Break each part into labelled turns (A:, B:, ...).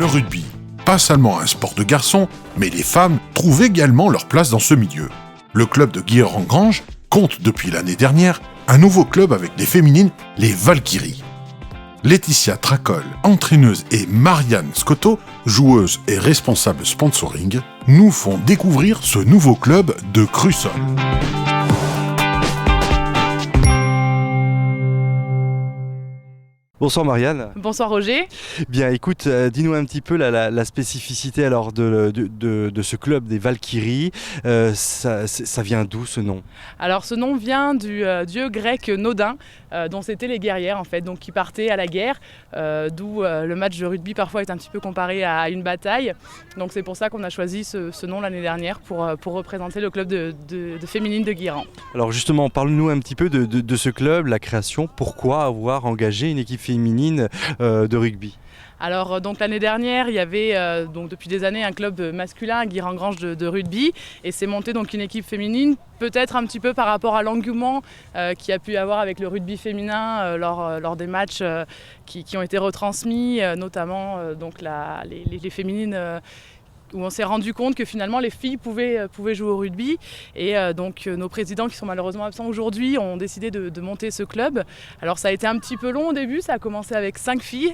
A: le rugby, pas seulement un sport de garçons, mais les femmes trouvent également leur place dans ce milieu. Le club de Guilherand-Granges compte depuis l'année dernière un nouveau club avec des féminines, les Valkyries. Laetitia Tracol, entraîneuse, et Marianne Scotto, joueuse et responsable sponsoring, nous font découvrir ce nouveau club de Crussol.
B: Bonsoir Marianne.
C: Bonsoir Roger.
B: Bien écoute, dis-nous un petit peu la spécificité alors de ce club des Valkyries. Ça vient d'où ce nom?
C: Alors ce nom vient du dieu grec Nodin, dont c'était les guerrières en fait, donc qui partaient à la guerre, d'où le match de rugby parfois est un petit peu comparé à une bataille. Donc c'est pour ça qu'on a choisi ce nom l'année dernière pour représenter le club de féminine de Guilherand.
B: Alors justement, parle-nous un petit peu de ce club, la création, pourquoi avoir engagé une équipe féminine de rugby?
C: Alors donc l'année dernière, il y avait donc depuis des années un club masculin à Guilherand-Granges de rugby et c'est monté donc une équipe féminine, peut-être un petit peu par rapport à l'engouement qu'il y a pu y avoir avec le rugby féminin lors des matchs qui ont été retransmis, notamment donc les féminines où on s'est rendu compte que finalement les filles pouvaient jouer au rugby et donc nos présidents qui sont malheureusement absents aujourd'hui ont décidé de monter ce club. Alors ça a été un petit peu long au début, ça a commencé avec 5 filles.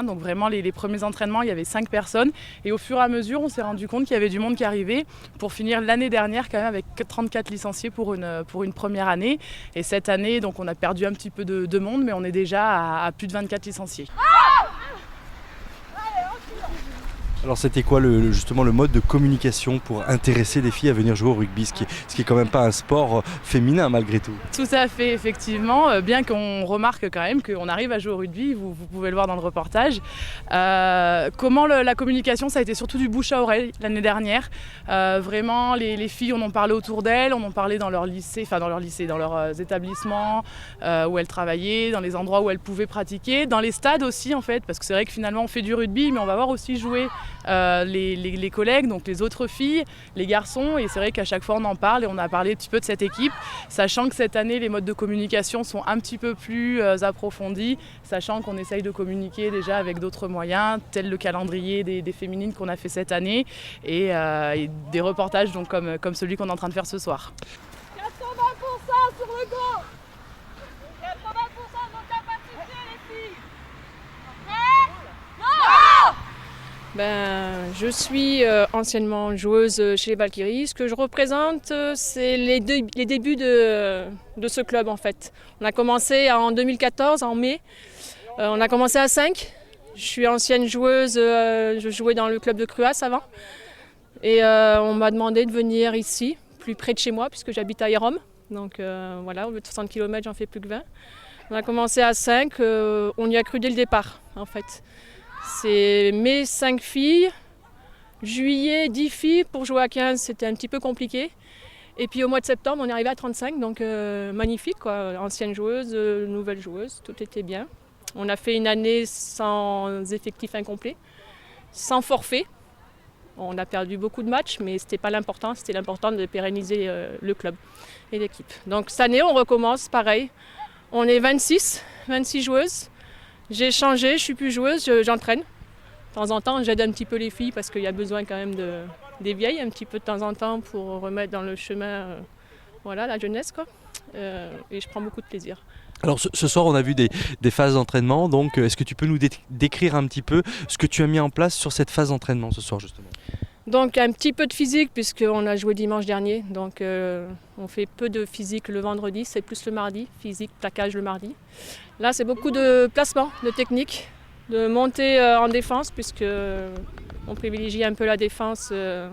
C: Donc vraiment les premiers entraînements, il y avait 5 personnes et au fur et à mesure on s'est rendu compte qu'il y avait du monde qui arrivait pour finir l'année dernière quand même avec 34 licenciés pour une première année. Et cette année donc on a perdu un petit peu de monde mais on est déjà à plus de 24 licenciés.
B: Alors c'était quoi justement le mode de communication pour intéresser les filles à venir jouer au rugby, ce qui est quand même pas un sport féminin malgré tout?
C: Tout à fait, effectivement, bien qu'on remarque quand même qu'on arrive à jouer au rugby, vous pouvez le voir dans le reportage. Comment la communication, ça a été surtout du bouche à oreille l'année dernière. Vraiment, les filles, on en parlait autour d'elles, on en parlait dans leur lycée, dans leurs établissements où elles travaillaient, dans les endroits où elles pouvaient pratiquer, dans les stades aussi en fait, parce que c'est vrai que finalement on fait du rugby, mais on va voir aussi jouer les collègues, donc les autres filles, les garçons, et c'est vrai qu'à chaque fois on en parle et on a parlé un petit peu de cette équipe, sachant que cette année les modes de communication sont un petit peu plus approfondis, sachant qu'on essaye de communiquer déjà avec d'autres moyens, tel le calendrier des féminines qu'on a fait cette année et des reportages donc, comme celui qu'on est en train de faire ce soir.
D: 80% sur le go, 80% de capacité les filles.
E: Je suis anciennement joueuse chez les Valkyries. Ce que je représente, c'est les débuts de ce club en fait. On a commencé en 2014, en mai. On a commencé à 5. Je suis ancienne joueuse, je jouais dans le club de Cruas avant. Et on m'a demandé de venir ici, plus près de chez moi, puisque j'habite à Hérom. Donc voilà, au lieu de 60 km, j'en fais plus que 20. On a commencé à 5, on y a cru dès le départ en fait. C'est mai 5 filles, juillet 10 filles, pour jouer à 15 c'était un petit peu compliqué. Et puis au mois de septembre on est arrivé à 35, donc magnifique quoi, ancienne joueuse, nouvelle joueuse, tout était bien. On a fait une année sans effectif incomplet, sans forfait. On a perdu beaucoup de matchs mais c'était pas l'important, c'était l'important de pérenniser le club et l'équipe. Donc cette année on recommence pareil, on est 26 joueuses. J'ai changé, je suis plus joueuse, j'entraîne. De temps en temps, j'aide un petit peu les filles parce qu'il y a besoin quand même des vieilles, un petit peu de temps en temps pour remettre dans le chemin la jeunesse quoi. Et je prends beaucoup de plaisir.
B: Alors ce soir on a vu des phases d'entraînement, donc est-ce que tu peux nous décrire un petit peu ce que tu as mis en place sur cette phase d'entraînement ce soir justement?
E: Donc un petit peu de physique puisqu'on a joué dimanche dernier, donc on fait peu de physique le vendredi, c'est plus le mardi, physique, plaquage le mardi. Là c'est beaucoup de placement, de technique, de monter en défense puisqu'on privilégie un peu la défense ce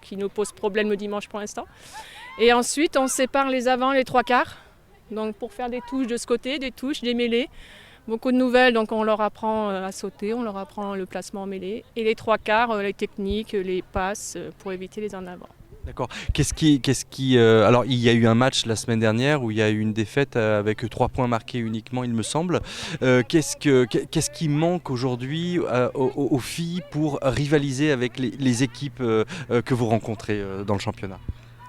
E: qui nous pose problème le dimanche pour l'instant. Et ensuite on sépare les avants, les trois quarts, donc pour faire des touches de ce côté, des touches, des mêlées. Beaucoup de nouvelles, donc on leur apprend à sauter, on leur apprend le placement en mêlée. Et les trois quarts, les techniques, les passes pour éviter les en avant.
B: D'accord. Alors il y a eu un match la semaine dernière où il y a eu une défaite avec 3 points marqués uniquement, il me semble. Qu'est-ce qui manque aujourd'hui aux filles pour rivaliser avec les équipes que vous rencontrez dans le championnat?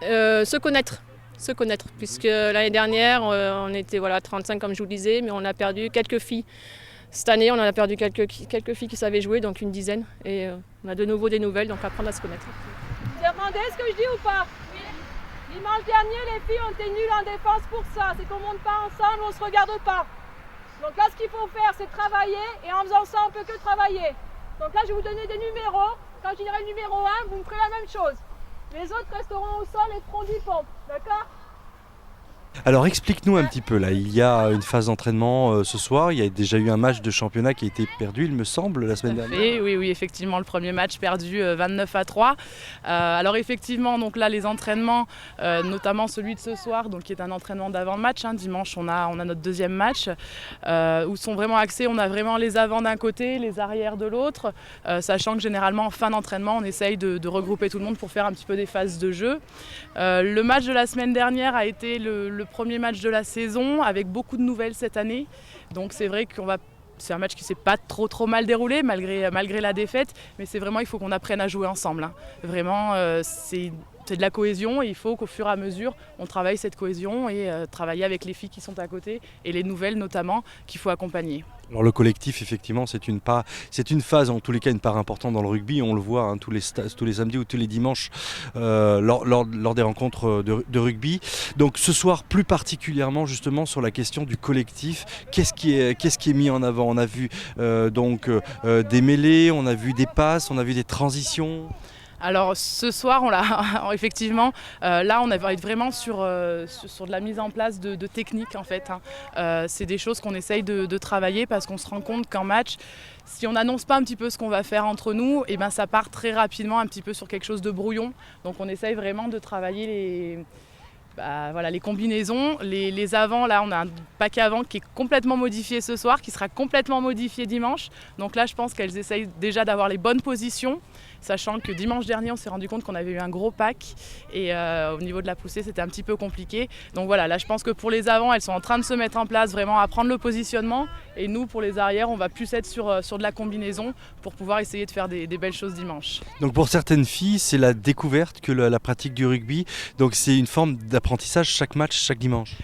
E: Se connaître, puisque l'année dernière on était 35 comme je vous le disais, mais on a perdu quelques filles. Cette année, on en a perdu quelques filles qui savaient jouer, donc une dizaine. Et on a de nouveau des nouvelles, donc apprendre à se connaître.
D: Vous entendez ce que je dis ou pas? Oui. Dimanche dernier, les filles ont été nulles en défense pour ça. C'est qu'on ne monte pas ensemble, on ne se regarde pas. Donc là, ce qu'il faut faire, c'est travailler. Et en faisant ça, on ne peut que travailler. Donc là, je vais vous donner des numéros. Quand je dirai le numéro 1, vous me ferez la même chose. Les autres resteront au sol et feront du pompe. D'accord?
B: Alors explique-nous un petit peu là, il y a une phase d'entraînement ce soir, il y a déjà eu un match de championnat qui a été perdu il me semble la semaine dernière.
C: Oui, effectivement le premier match perdu 29-3. Alors effectivement donc là les entraînements, notamment celui de ce soir donc, qui est un entraînement d'avant-match, hein. Dimanche on a notre deuxième match où sont vraiment axés, on a vraiment les avants d'un côté, les arrières de l'autre, sachant que généralement en fin d'entraînement on essaye de regrouper tout le monde pour faire un petit peu des phases de jeu. Le match de la semaine dernière a été le premier match de la saison avec beaucoup de nouvelles cette année. Donc c'est vrai c'est un match qui s'est pas trop mal déroulé malgré la défaite, mais c'est vraiment il faut qu'on apprenne à jouer ensemble. Hein. Vraiment c'est de la cohésion et il faut qu'au fur et à mesure on travaille cette cohésion et travailler avec les filles qui sont à côté et les nouvelles notamment qu'il faut accompagner.
B: Alors le collectif effectivement c'est une phase en tous les cas une part importante dans le rugby, on le voit hein, tous les samedis ou tous les dimanches lors des rencontres de rugby. Donc ce soir plus particulièrement justement sur la question du collectif, qu'est-ce qui est mis en avant? On a vu des mêlées, on a vu des passes, on a vu des transitions.
C: Alors ce soir, effectivement, là on va être vraiment sur de la mise en place de techniques en fait. Hein. C'est des choses qu'on essaye de travailler parce qu'on se rend compte qu'en match, si on n'annonce pas un petit peu ce qu'on va faire entre nous, et ben ça part très rapidement un petit peu sur quelque chose de brouillon. Donc on essaye vraiment de travailler les combinaisons, les avants, là on a un paquet avant qui est complètement modifié ce soir, qui sera complètement modifié dimanche. Donc là je pense qu'elles essayent déjà d'avoir les bonnes positions, sachant que dimanche dernier on s'est rendu compte qu'on avait eu un gros pack et au niveau de la poussée c'était un petit peu compliqué. Donc voilà, là je pense que pour les avants elles sont en train de se mettre en place, vraiment à prendre le positionnement, et nous pour les arrières on va plus être sur de la combinaison pour pouvoir essayer de faire des belles choses dimanche.
B: Donc pour certaines filles c'est la découverte que la pratique du rugby, donc c'est une forme d'apprentissage chaque match, chaque dimanche.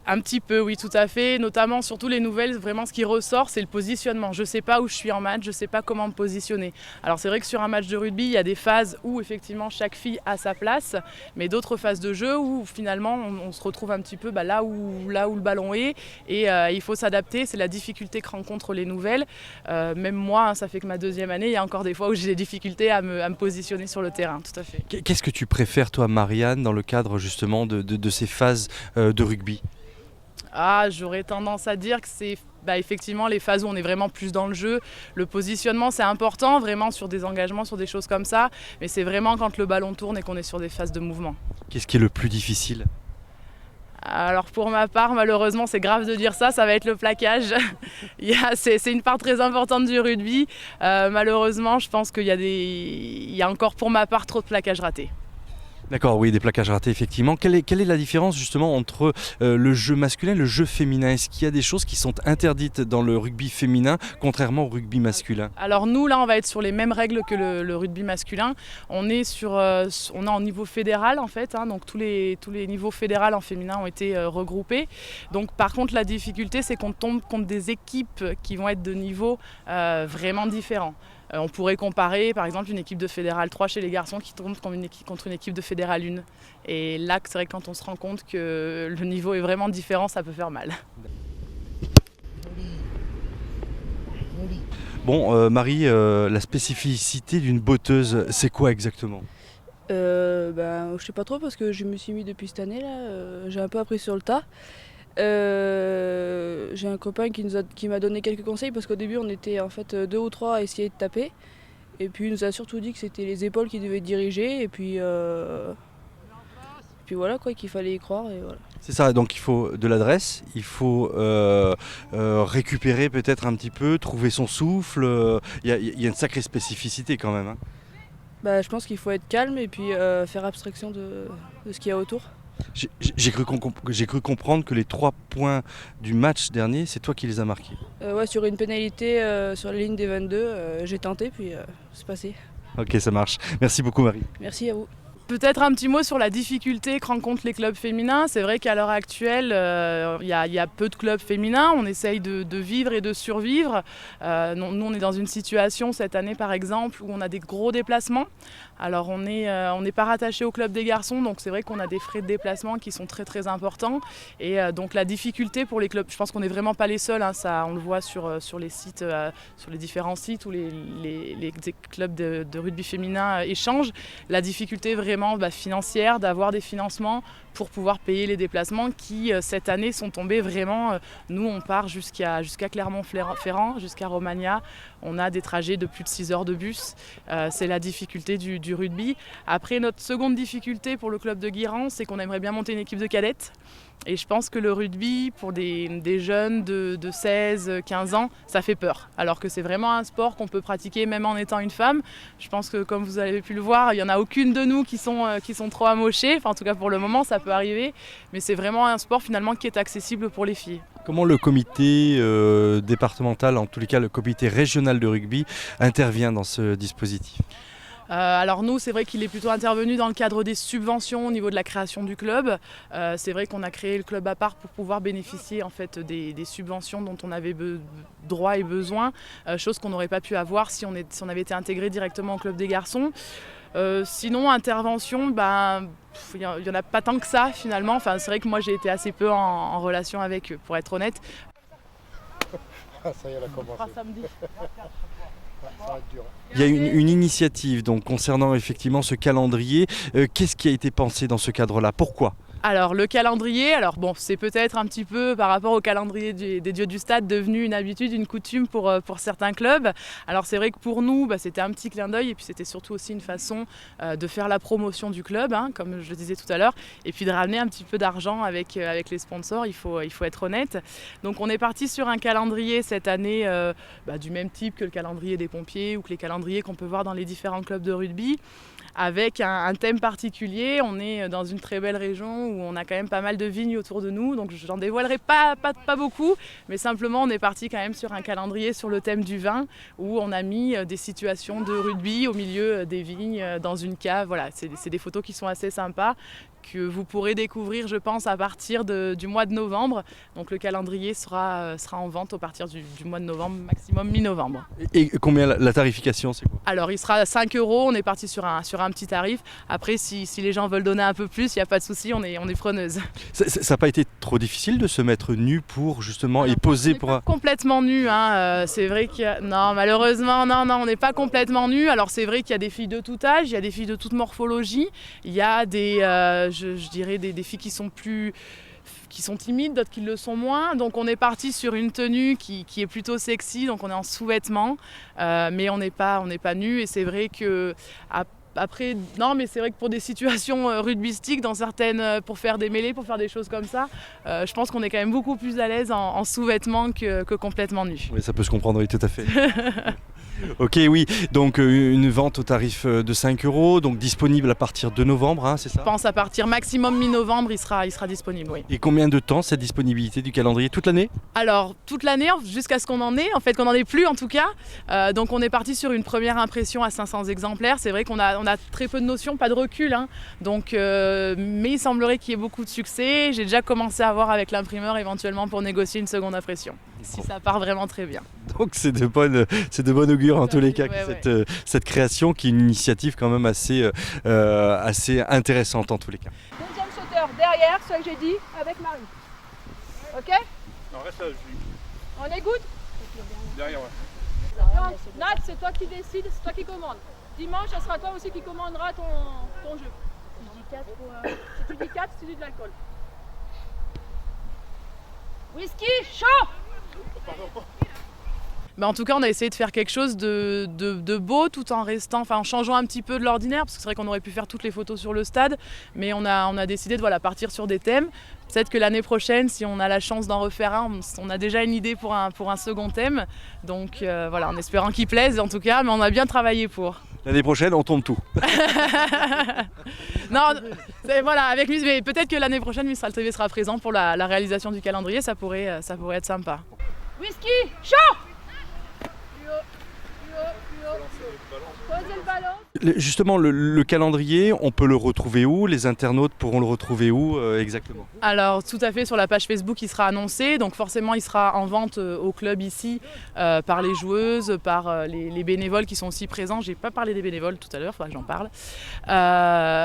C: Un petit peu, oui, tout à fait. Notamment, surtout les nouvelles, vraiment ce qui ressort, c'est le positionnement. Je ne sais pas où je suis en match, je ne sais pas comment me positionner. Alors c'est vrai que sur un match de rugby, il y a des phases où effectivement chaque fille a sa place, mais d'autres phases de jeu où finalement on se retrouve un petit peu là où le ballon est, et il faut s'adapter. C'est la difficulté que rencontrent les nouvelles. Même moi, hein, ça fait que ma deuxième année, il y a encore des fois où j'ai des difficultés à me positionner sur le terrain, tout à fait.
B: Qu'est-ce que tu préfères toi, Marianne, dans le cadre justement de ces phases de rugby ?
C: J'aurais tendance à dire que c'est effectivement les phases où on est vraiment plus dans le jeu. Le positionnement c'est important, vraiment sur des engagements, sur des choses comme ça, mais c'est vraiment quand le ballon tourne et qu'on est sur des phases de mouvement.
B: Qu'est-ce qui est le plus difficile ?
C: Alors pour ma part, malheureusement, c'est grave de dire ça va être le plaquage. C'est une part très importante du rugby. Malheureusement, je pense qu'il y a encore pour ma part trop de plaquages ratés.
B: D'accord, oui, des plaquages ratés, effectivement. Quelle est la différence justement entre le jeu masculin et le jeu féminin ? Est-ce qu'il y a des choses qui sont interdites dans le rugby féminin, contrairement au rugby masculin ?
C: Alors nous, là, on va être sur les mêmes règles que le rugby masculin. On est en niveau fédéral, en fait. Hein, donc tous les niveaux fédéraux en féminin ont été regroupés. Donc par contre, la difficulté, c'est qu'on tombe contre des équipes qui vont être de niveaux vraiment différents. On pourrait comparer par exemple une équipe de Fédéral 3 chez les garçons qui tombe contre une équipe de Fédéral 1. Et là, c'est vrai que quand on se rend compte que le niveau est vraiment différent, ça peut faire mal.
B: Bon, Marie, la spécificité d'une botteuse, c'est quoi exactement ?
F: Je sais pas trop parce que je me suis mis depuis cette année là, j'ai un peu appris sur le tas. J'ai un copain qui m'a donné quelques conseils parce qu'au début on était en fait 2 ou 3 à essayer de taper, et puis il nous a surtout dit que c'était les épaules qui devaient diriger, et puis voilà quoi, qu'il fallait y croire, et voilà.
B: C'est ça, donc il faut de l'adresse, il faut récupérer peut-être un petit peu, trouver son souffle, il y a une sacrée spécificité quand même. Hein.
F: Je pense qu'il faut être calme et puis faire abstraction de ce qu'il y a autour.
B: J'ai cru comprendre que les 3 points du match dernier, c'est toi qui les as marqués.
F: Ouais, sur une pénalité sur la ligne des 22, j'ai tenté, puis c'est passé.
B: Ok, ça marche. Merci beaucoup Marie.
F: Merci à vous.
C: Peut-être un petit mot sur la difficulté que rencontrent les clubs féminins. C'est vrai qu'à l'heure actuelle, il y a peu de clubs féminins. On essaye de vivre et de survivre. Nous, on est dans une situation cette année, par exemple, où on a des gros déplacements. Alors, on n'est pas rattaché au club des garçons, donc c'est vrai qu'on a des frais de déplacement qui sont très très importants. Et donc, la difficulté pour les clubs, je pense qu'on n'est vraiment pas les seuls. Hein, ça, on le voit sur les sites, sur les différents sites où les clubs de rugby féminin échangent. La difficulté vraiment financière, d'avoir des financements pour pouvoir payer les déplacements qui, cette année, sont tombés vraiment. Nous, on part jusqu'à Clermont-Ferrand, jusqu'à Romagna. On a des trajets de plus de 6 heures de bus. C'est la difficulté du rugby. Après, notre seconde difficulté pour le club de Guirand, c'est qu'on aimerait bien monter une équipe de cadettes. Et je pense que le rugby, pour des jeunes de 16-15 ans, ça fait peur. Alors que c'est vraiment un sport qu'on peut pratiquer même en étant une femme. Je pense que, comme vous avez pu le voir, il n'y en a aucune de nous qui sont trop amochées. Enfin, en tout cas, pour le moment, ça peut arriver. Mais c'est vraiment un sport, finalement, qui est accessible pour les filles.
B: Comment le comité départemental, en tous les cas le comité régional de rugby, intervient dans ce dispositif ?
C: Alors nous, c'est vrai qu'il est plutôt intervenu dans le cadre des subventions au niveau de la création du club. C'est vrai qu'on a créé le club à part pour pouvoir bénéficier en fait des subventions dont on avait droit et besoin, chose qu'on n'aurait pas pu avoir si on avait été intégré directement au club des garçons. Sinon, intervention, il n'y en a pas tant que ça finalement. Enfin, c'est vrai que moi j'ai été assez peu en relation avec eux, pour être honnête.
G: Ça y est, elle a commencé.
C: Samedi.
G: Ça va être dur.
B: Il y a une initiative donc, concernant effectivement ce calendrier. Qu'est-ce qui a été pensé dans ce cadre-là ? Pourquoi ?
C: Alors le calendrier, c'est peut-être un petit peu par rapport au calendrier des dieux du stade devenu une habitude, une coutume pour certains clubs. Alors c'est vrai que pour nous, c'était un petit clin d'œil et puis c'était surtout aussi une façon de faire la promotion du club, hein, comme je le disais tout à l'heure, et puis de ramener un petit peu d'argent avec les sponsors, il faut être honnête. Donc on est parti sur un calendrier cette année du même type que le calendrier des pompiers ou que les calendriers qu'on peut voir dans les différents clubs de rugby, avec un thème particulier. On est dans une très belle région où on a quand même pas mal de vignes autour de nous, donc j'en dévoilerai pas beaucoup, mais simplement on est parti quand même sur un calendrier sur le thème du vin, où on a mis des situations de rugby au milieu des vignes, dans une cave. Voilà, c'est des photos qui sont assez sympas, que vous pourrez découvrir, je pense, à partir du mois de novembre. Donc le calendrier sera en vente à partir du mois de novembre, maximum mi-novembre.
B: Et combien la tarification, c'est quoi ?
C: Alors il sera à 5 €, on est parti sur un petit tarif. Après, si les gens veulent donner un peu plus, il n'y a pas de souci, on est preneuse.
B: Ça n'a pas été trop difficile de se mettre nu pour justement y poser pour...
C: Complètement nu, hein. C'est vrai non, malheureusement, non, on n'est pas complètement nu. Alors c'est vrai qu'il y a des filles de tout âge, il y a des filles de toute morphologie, il y a je dirais des filles qui sont timides, d'autres qui le sont moins. Donc on est parti sur une tenue qui est plutôt sexy, donc on est en sous-vêtements, mais on n'est pas nu. Et c'est vrai que après, non, mais c'est vrai que pour des situations rugbystiques, pour faire des mêlées, pour faire des choses comme ça, je pense qu'on est quand même beaucoup plus à l'aise en sous-vêtements que complètement nu.
B: Oui, ça peut se comprendre, oui, tout à fait. Ok, oui, donc une vente au tarif de 5 €, donc disponible à partir de novembre, hein, c'est ça ?
C: Je pense à partir maximum mi-novembre, il sera disponible, oui.
B: Et combien de temps cette disponibilité du calendrier ? Toute l'année ?
C: Alors, toute l'année, jusqu'à ce qu'on en ait plus en tout cas. Donc on est parti sur une première impression à 500 exemplaires. C'est vrai qu'on a très peu de notions, pas de recul, hein. Donc, mais il semblerait qu'il y ait beaucoup de succès. J'ai déjà commencé à voir avec l'imprimeur éventuellement pour négocier une seconde impression, si ça part vraiment très bien.
B: Donc c'est de bonne augure en tous les cas,
C: ouais.
B: cette création qui est une initiative quand même assez intéressante en tous les cas.
D: Deuxième sauteur derrière, ce que j'ai dit, avec Marie. Ok ?
G: Non, reste là,
D: On est good ?
G: derrière, ouais.
D: Donc, Nat, c'est toi qui décides, c'est toi qui commandes. Dimanche, ce sera toi aussi qui commandera ton jeu. Si je dis 4, si tu dis 4, tu dis de l'alcool. Whisky, chaud!
C: En tout cas, on a essayé de faire quelque chose de beau tout en en changeant un petit peu de l'ordinaire, parce que c'est vrai qu'on aurait pu faire toutes les photos sur le stade, mais on a décidé de partir sur des thèmes. Peut-être que l'année prochaine, si on a la chance d'en refaire un, on a déjà une idée pour un second thème. Donc en espérant qu'il plaise en tout cas, mais on a bien travaillé pour.
B: L'année prochaine, on tourne tout.
C: Non, avec lui, mais peut-être que l'année prochaine, Mistral TV sera présent pour la réalisation du calendrier, ça pourrait être sympa.
D: Whisky, chaud! Posez le ballon.
B: Justement, le calendrier, on peut le retrouver où? Les internautes pourront le retrouver où exactement?
C: Alors tout à fait, sur la page Facebook il sera annoncé, donc forcément il sera en vente au club ici par les joueuses, par les bénévoles qui sont aussi présents. J'ai pas parlé des bénévoles tout à l'heure, il faudra que j'en parle.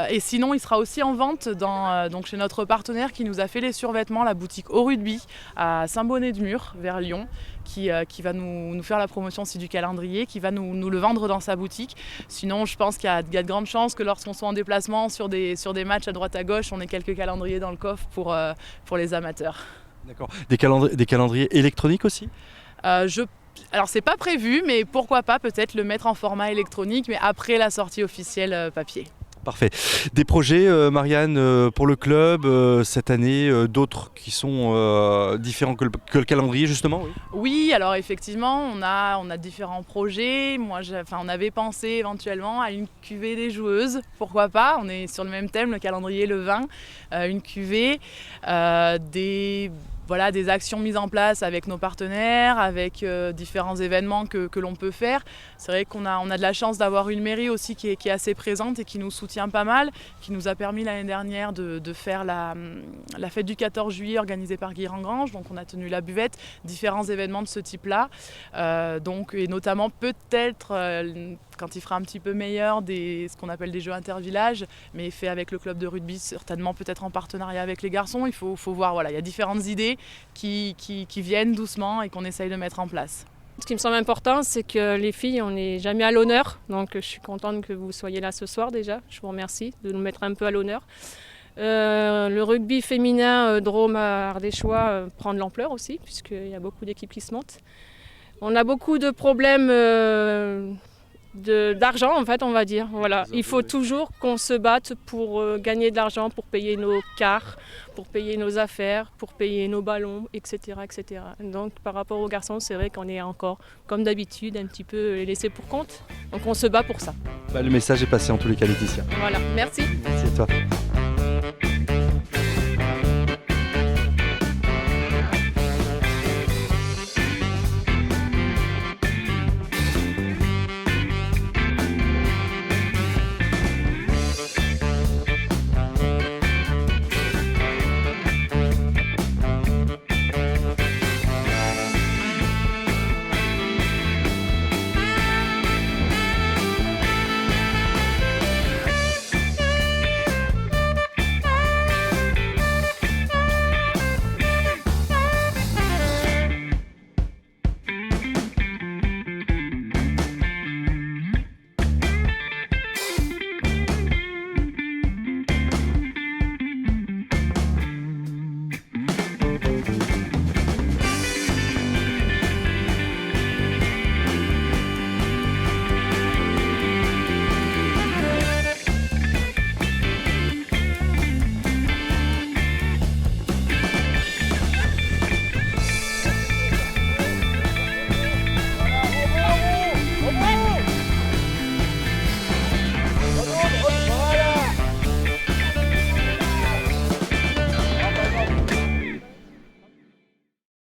C: Et sinon il sera aussi en vente donc chez notre partenaire qui nous a fait les survêtements, la boutique Au Rugby à Saint-Bonnet-de-Mur vers Lyon, qui va nous faire la promotion aussi du calendrier, qui va nous le vendre dans sa boutique. Sinon, je pense qu'il y a de grandes chances que lorsqu'on soit en déplacement sur des matchs à droite à gauche, on ait quelques calendriers dans le coffre pour les amateurs.
B: D'accord. Des calendriers électroniques aussi?
C: Alors c'est pas prévu, mais pourquoi pas peut-être le mettre en format électronique, mais après la sortie officielle papier.
B: Parfait. Des projets, Marianne, pour le club cette année, d'autres qui sont différents que le calendrier justement, oui.
C: Oui, alors effectivement, on a différents projets. On avait pensé éventuellement à une cuvée des joueuses, pourquoi pas. On est sur le même thème, le calendrier, le vin, une cuvée, des actions mises en place avec nos partenaires, avec différents événements que l'on peut faire. C'est vrai qu'on a de la chance d'avoir une mairie aussi qui est assez présente et qui nous soutient pas mal, qui nous a permis l'année dernière de faire la fête du 14 juillet organisée par Guiran-Grange. Donc on a tenu la buvette, différents événements de ce type-là. Et notamment peut-être quand il fera un petit peu meilleur, ce qu'on appelle des jeux intervillages, mais fait avec le club de rugby, certainement peut-être en partenariat avec les garçons. Il faut voir, voilà, il y a différentes idées qui viennent doucement et qu'on essaye de mettre en place.
E: Ce qui me semble important, c'est que les filles, on n'est jamais à l'honneur. Donc je suis contente que vous soyez là ce soir déjà. Je vous remercie de nous mettre un peu à l'honneur. Le rugby féminin Drôme-Ardéchois prend de l'ampleur aussi, puisqu'il y a beaucoup d'équipes qui se montent. On a beaucoup de problèmes d'argent, en fait, on va dire. Voilà. Il faut toujours qu'on se batte pour gagner de l'argent, pour payer nos cars, pour payer nos affaires, pour payer nos ballons, etc., etc. Donc par rapport aux garçons, c'est vrai qu'on est encore, comme d'habitude, un petit peu laissés pour compte. Donc on se bat pour ça.
B: Le message est passé en tous les cas, Laetitia.
E: Voilà, merci.
B: Merci à toi.